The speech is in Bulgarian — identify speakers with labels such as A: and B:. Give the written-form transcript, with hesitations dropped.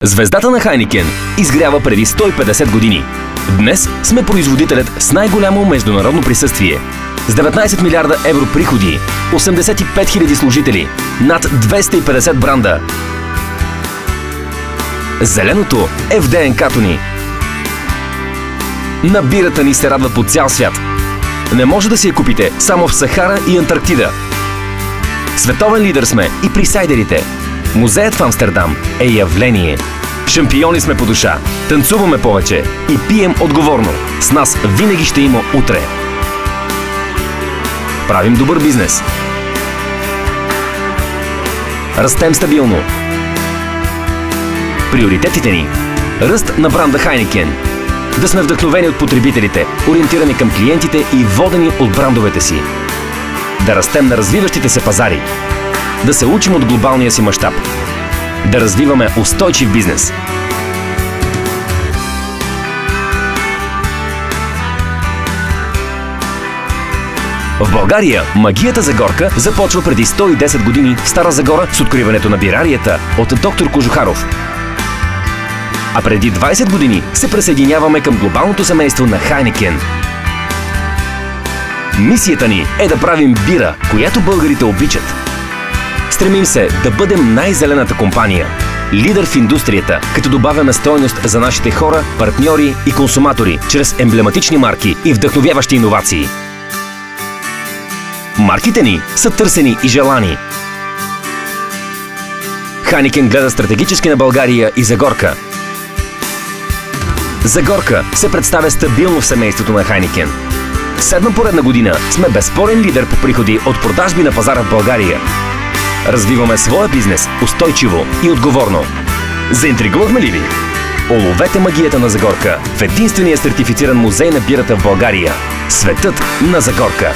A: Звездата на Хайникен изгрява преди 150 години. Днес сме производителят с най-голямо международно присъствие. С 19 милиарда евро приходи, 85 000 служители, над 250 бранда. Зеленото е в ДНК-то ни. На бирата ни се радва по цял свят. Не може да си я купите само в Сахара и Антарктида. Световен лидер сме и при сайдерите. Музеят в Амстердам е явление. Шампиони сме по душа, танцуваме повече и пием отговорно. С нас винаги ще има утре. Правим добър бизнес. Растем стабилно. Приоритетите ни – ръст на бранда Хайникен. Да сме вдъхновени от потребителите, ориентирани към клиентите и водени от брандовете си. Да растем на развиващите се пазари. Да се учим от глобалния си мащаб. Да развиваме устойчив бизнес. В България магията за горка започва преди 110 години в Стара Загора с откриването на бирарията от доктор Кожухаров. А преди 20 години се присъединяваме към глобалното семейство на Хайникен. Мисията ни е да правим бира, която българите обичат. Стремим се да бъдем най-зелената компания, лидер в индустрията, като добавяме стойност за нашите хора, партньори и консуматори чрез емблематични марки и вдъхновяващи иновации. Марките ни са търсени и желани. Хайникен гледа стратегически на България и Загорка. Загорка се представя стабилно в семейството на Хайникен. Седма поредна година сме безспорен лидер по приходи от продажби на пазара в България. Развиваме своя бизнес устойчиво и отговорно. Заинтригувахме ли ви? Уловете магията на Загорка в единствения сертифициран музей на бирата в България. Светът на Загорка.